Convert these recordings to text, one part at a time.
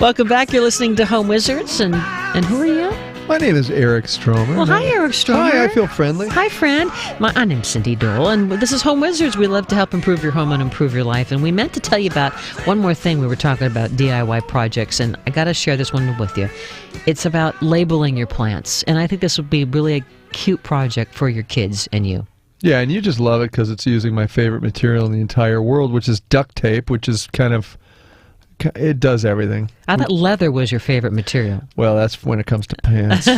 Welcome back. You're listening to Home Wizards, and who are you? My name is Eric Stromer. Well, hi, Eric Stromer. Hi, I feel friendly. Hi, friend. My name's Cindy Dole, and this is Home Wizards. We love to help improve your home and improve your life. And we meant to tell you about one more thing. We were talking about DIY projects, and I got to share this one with you. It's about labeling your plants, and I think this would be really a cute project for your kids and you. Yeah, and you just love it because it's using my favorite material in the entire world, which is duct tape, which is it does everything. I thought leather was your favorite material. Well, that's when it comes to pants.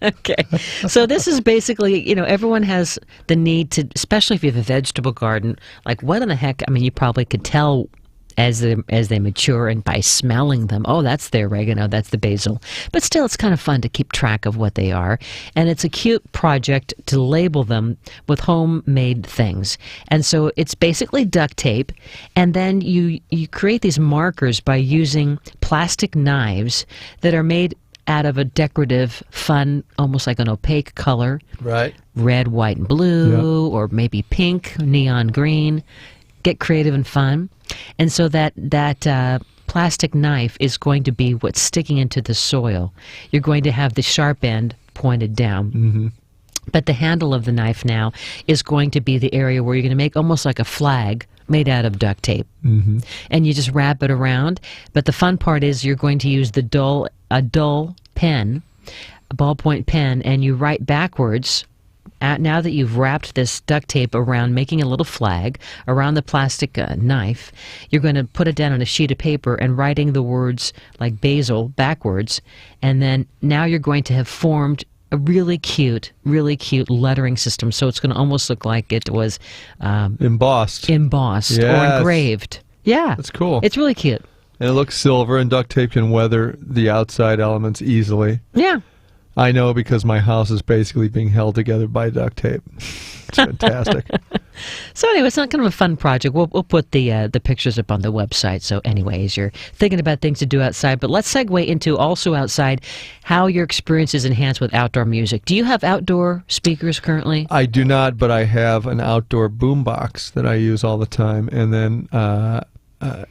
Okay. So this is basically, everyone has the need to, especially if you have a vegetable garden, like what in the heck, you probably could tell as they mature and by smelling them, oh, that's the oregano, that's the basil. But still, it's kind of fun to keep track of what they are. And it's a cute project to label them with homemade things. And so it's basically duct tape, and then you create these markers by using plastic knives that are made out of a decorative, fun, almost like an opaque color. Right. Red, white, and blue, or maybe pink, neon green. Get creative and fun. And so that plastic knife is going to be what's sticking into the soil. You're going to have the sharp end pointed down. Mm-hmm. But the handle of the knife now is going to be the area where you're going to make almost like a flag made out of duct tape. Mm-hmm. And you just wrap it around. But the fun part is you're going to use a dull pen, a ballpoint pen, and you write backwards. Now that you've wrapped this duct tape around, making a little flag around the plastic knife, you're going to put it down on a sheet of paper and writing the words like basil backwards. And then now you're going to have formed a really cute lettering system. So it's going to almost look like it was embossed or engraved. Yeah. That's cool. It's really cute. And it looks silver, and duct tape can weather the outside elements easily. Yeah. I know because my house is basically being held together by duct tape. It's fantastic. So anyway, it's not kind of a fun project. We'll put the pictures up on the website. So anyways, you're thinking about things to do outside. But let's segue into also outside how your experience is enhanced with outdoor music. Do you have outdoor speakers currently? I do not, but I have an outdoor boombox that I use all the time. And then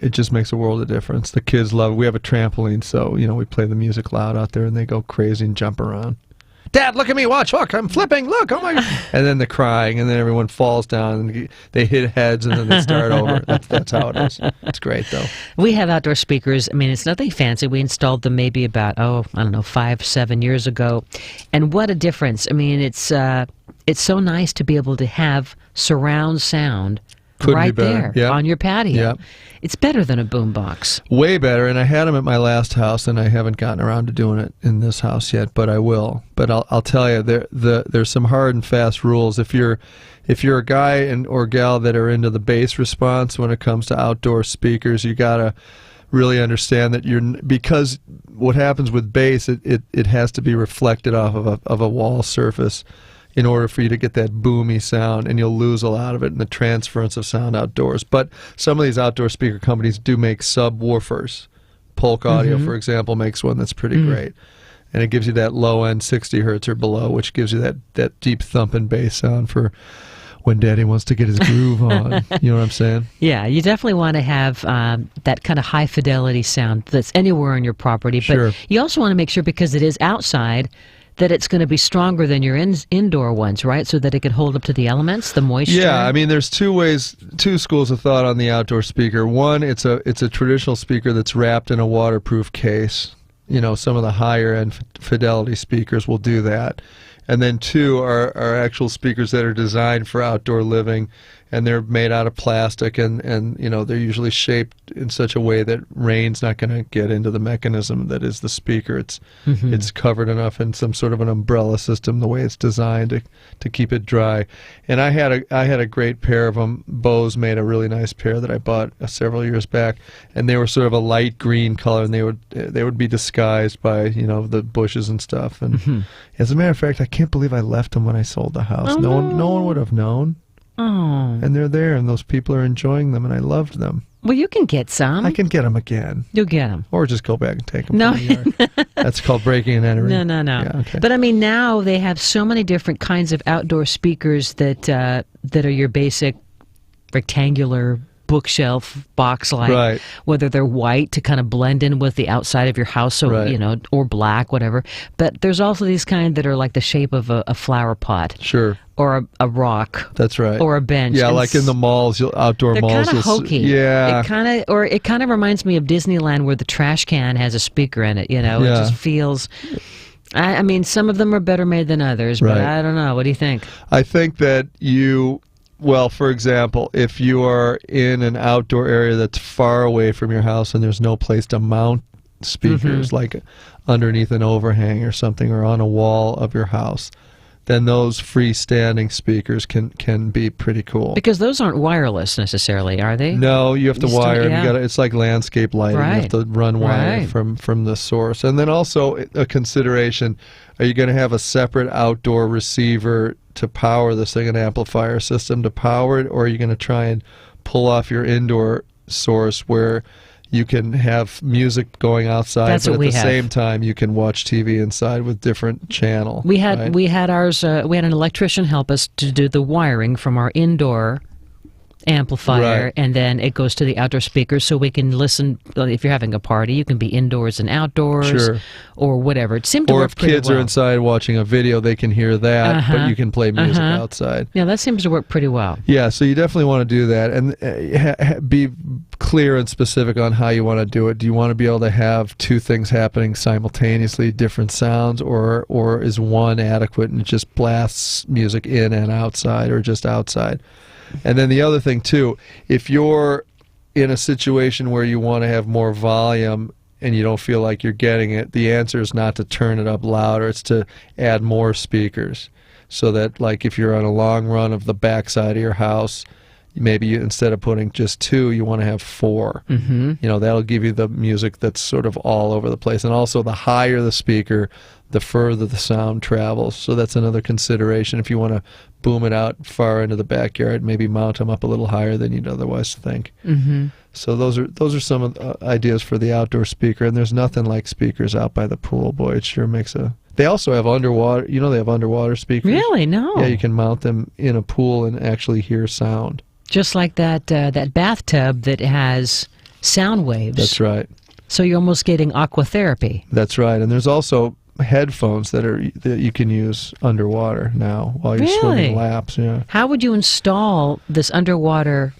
it just makes a world of difference. The kids love it. We have a trampoline, so we play the music loud out there, and they go crazy and jump around. Dad, look at me! Watch! Look, I'm flipping! Look! Oh my God! And then the crying, and then everyone falls down, and they hit heads, and then they start over. That's how it is. It's great, though. We have outdoor speakers. It's nothing fancy. We installed them maybe about 5-7 years ago, and what a difference! It's so nice to be able to have surround sound. Couldn't right be better. there on your patio. Yep. It's better than a boombox. Way better, and I had them at my last house, and I haven't gotten around to doing it in this house yet, but I will. But I'll tell you, there's some hard and fast rules. If you're a guy or gal that are into the bass response when it comes to outdoor speakers, you gotta really understand that because what happens with bass, it has to be reflected off of a wall surface in order for you to get that boomy sound, and you'll lose a lot of it in the transference of sound outdoors. But some of these outdoor speaker companies do make subwoofers. Polk Audio, for example, makes one that's pretty great. And it gives you that low-end 60 hertz or below, which gives you that deep thumping bass sound for when Daddy wants to get his groove on. You know what I'm saying? Yeah, you definitely want to have that kind of high-fidelity sound that's anywhere on your property. Sure. But you also want to make sure, because it is outside, that it's going to be stronger than your indoor ones, right? So that it can hold up to the elements, the moisture. Yeah, there's two schools of thought on the outdoor speaker. One, it's a traditional speaker that's wrapped in a waterproof case. Some of the higher end fidelity speakers will do that. And then two are actual speakers that are designed for outdoor living, and they're made out of plastic, and they're usually shaped in such a way that rain's not going to get into the mechanism that is the speaker. It's covered enough in some sort of an umbrella system, the way it's designed to keep it dry. And I had a great pair of them. Bose made a really nice pair that I bought several years back, and they were sort of a light green color, and they would be disguised by the bushes and stuff. And as a matter of fact, I can't believe I left them when I sold the house. Oh, no one would have known. Oh. And they're there, and those people are enjoying them, and I loved them. Well, you can get some. I can get them again. You'll get them. Or just go back and take them No. from the yard. That's called breaking and entering. No. Yeah, okay. But now they have so many different kinds of outdoor speakers that are your basic rectangular bookshelf box like, Right. whether they're white to kind of blend in with the outside of your house, so Right. you know, or black, whatever. But there's also these kind that are like the shape of a flower pot Sure. or a rock. That's right. Or a bench. Yeah, And like in the malls, outdoor they're malls. kind of hokey. Yeah. It kind of reminds me of Disneyland, where the trash can has a speaker in it. You know, Yeah. it just feels. I mean, some of them are better made than others, but Right. I don't know. What do you think? I think that well, for example, if you are in an outdoor area that's far away from your house and there's no place to mount speakers, like underneath an overhang or something, or on a wall of your house, then those freestanding speakers can be pretty cool. Because those aren't wireless necessarily, are they? No, you have to You still- wire. yeah. It's like landscape lighting. You have Right. to run wire Right. from the source. And then also a consideration: are you going to have a separate outdoor receiver to power this thing, an amplifier system to power it, or are you going to try and pull off your indoor source where you can have music going outside, That's but what at we the have. same time you can watch TV inside with different channel? We had right? we had ours. We had an electrician help us to do the wiring from our indoor amplifier, Right. and then it goes to the outdoor speakers, so we can listen. If you're having a party, you can be indoors and outdoors, Sure. or whatever. It seemed to Or work if pretty kids well. are inside watching a video, they can hear that, but you can play music Uh-huh. outside. Yeah, that seems to work pretty well. Yeah, so you definitely want to do that, and be clear and specific on how you want to do it. Do you want to be able to have two things happening simultaneously, different sounds, or is one adequate and it just blasts music in and outside, or just outside? And then the other thing too, if you're in a situation where you want to have more volume and you don't feel like you're getting it, the answer is not to turn it up louder, it's to add more speakers. So that, like, if you're on a long run of the backside of your house, maybe instead of putting just two, you want to have four. You know, that'll give you the music that's sort of all over the place. And also, the higher the speaker, the further the sound travels. So that's another consideration. If you want to boom it out far into the backyard, maybe mount them up a little higher than you'd otherwise think. So those are some of the ideas for the outdoor speaker. And there's nothing like speakers out by the pool. Boy, it sure makes a... They also have underwater... You know, they have underwater speakers. Really? No. Yeah, you can mount them in a pool and actually hear sound. Just like that bathtub that has sound waves. That's right. So you're almost getting aquatherapy. That's right. And there's also headphones that you can use underwater now while you're swimming laps. Yeah. How would you install this underwater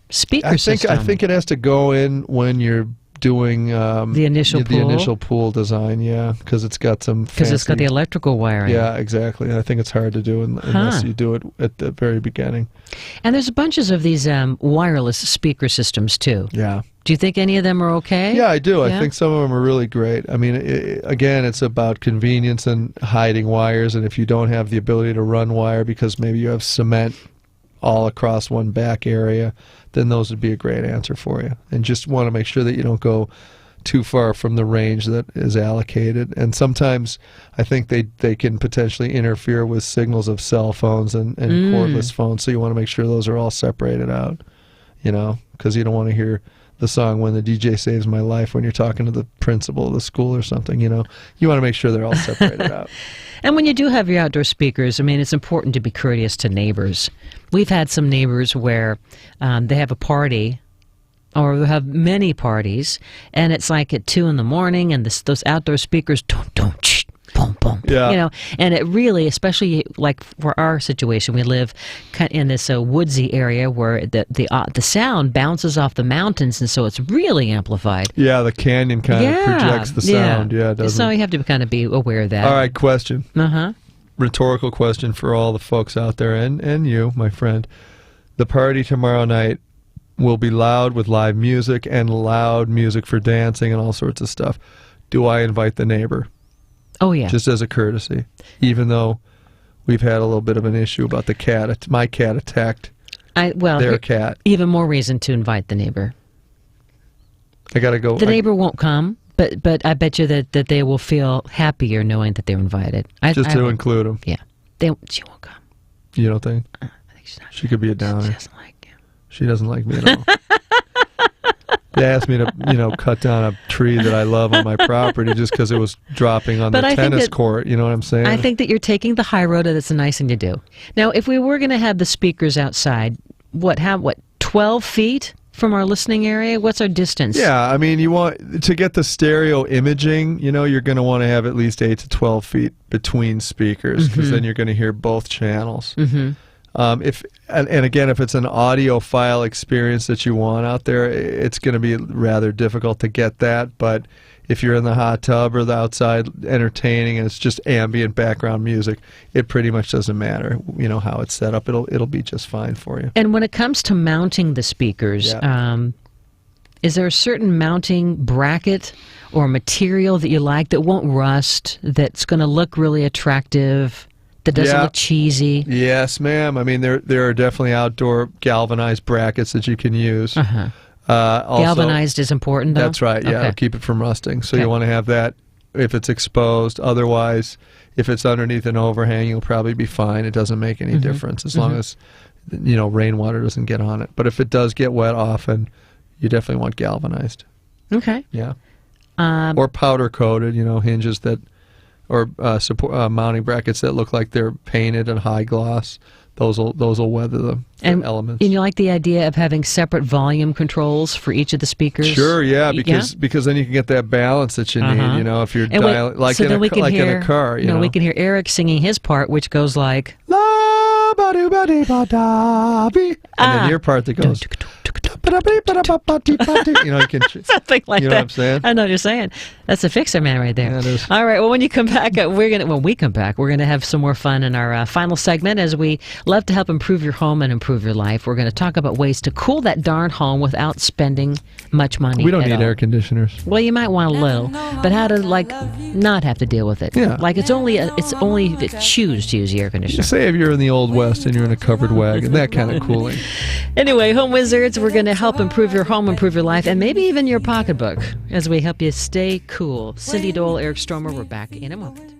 speaker system? I think it has to go in when you're doing the initial pool design. Yeah, because it's got some because it's got the electrical wiring. Yeah, exactly. And I think it's hard to do unless you do it at the very beginning. And there's bunches of these wireless speaker systems too. Yeah. Do you think any of them are okay? Yeah, I do. Yeah? I think some of them are really great. I mean, again, it's about convenience and hiding wires. And if you don't have the ability to run wire because maybe you have cement all across one back area, then those would be a great answer for you. And just want to make sure that you don't go too far from the range that is allocated. And sometimes I think they can potentially interfere with signals of cell phones and cordless phones. So you want to make sure those are all separated out, you know, because you don't want to hear the song When the DJ Saves My Life when you're talking to the principal of the school or something, you know. You want to make sure they're all separated out. And when you do have your outdoor speakers, I mean, it's important to be courteous to neighbors. We've had some neighbors where they have a party, or they have many parties, and it's like at 2 in the morning, and those outdoor speakers, don't, shh, boom, boom. Yeah. You know, and it really, especially like for our situation, we live kind of in this woodsy area where the sound bounces off the mountains, and so it's really amplified. Yeah, the canyon kind of projects the sound. Yeah, it doesn't. So you have to kind of be aware of that. All right, question. Uh-huh. Rhetorical question for all the folks out there, and you, my friend. The party tomorrow night will be loud with live music and loud music for dancing and all sorts of stuff. Do I invite the neighbor? Oh, yeah. Just as a courtesy, even though we've had a little bit of an issue about the cat. My cat attacked their cat. Even more reason to invite the neighbor. I got to go. The neighbor won't come, but I bet you that they will feel happier knowing that they're invited. Just to include them. Yeah. She won't come. You don't think? I think she's not. She could be a downer. She doesn't like you. She doesn't like me at all. They asked me to, cut down a tree that I love on my property just because it was dropping on the tennis court. You know what I'm saying? I think that you're taking the high road, and it's a nice thing to do. Now, if we were going to have the speakers outside, what 12 feet from our listening area? What's our distance? Yeah, I mean, you want to get the stereo imaging, you're going to want to have at least 8 to 12 feet between speakers, because then you're going to hear both channels. If it's an audiophile experience that you want out there, it's going to be rather difficult to get that. But if you're in the hot tub or the outside entertaining and it's just ambient background music, it pretty much doesn't matter, how it's set up. It'll be just fine for you. And when it comes to mounting the speakers, is there a certain mounting bracket or material that you like that won't rust, that's going to look really attractive, that doesn't look cheesy? Yes, ma'am. I mean, there are definitely outdoor galvanized brackets that you can use. Also, galvanized is important, though? That's right, yeah, Okay. keep it from rusting. So you want to have that if it's exposed. Otherwise, if it's underneath an overhang, you'll probably be fine. It doesn't make any difference as long as, rainwater doesn't get on it. But if it does get wet often, you definitely want galvanized. Okay. Yeah. Or powder coated, hinges that, or mounting brackets that look like they're painted and high gloss. Those will weather the elements. And you like the idea of having separate volume controls for each of the speakers? Sure, yeah, because then you can get that balance that you need. If you're dialing, in a car. We can hear Eric singing his part, which goes like la ba do ba dee ba da be, and then your part that goes. You can something like that. What I'm saying? I know what you're saying. That's a fixer man right there. Yeah, it is. All right. Well, when you come back, we're gonna have some more fun in our final segment, as we love to help improve your home and improve your life. We're going to talk about ways to cool that darn home without spending much money. We don't at need all. air conditioners. Well, you might want a little, but how to not have to deal with it? Yeah. Like it's only if you choose to use the air conditioner. Say if you're in the Old West and you're in a covered wagon, that kind of cooling. Anyway, Home Wizards, we're going to help improve your home, improve your life, and maybe even your pocketbook as we help you stay cool. Cindy Dole, Eric Stromer, we're back in a moment.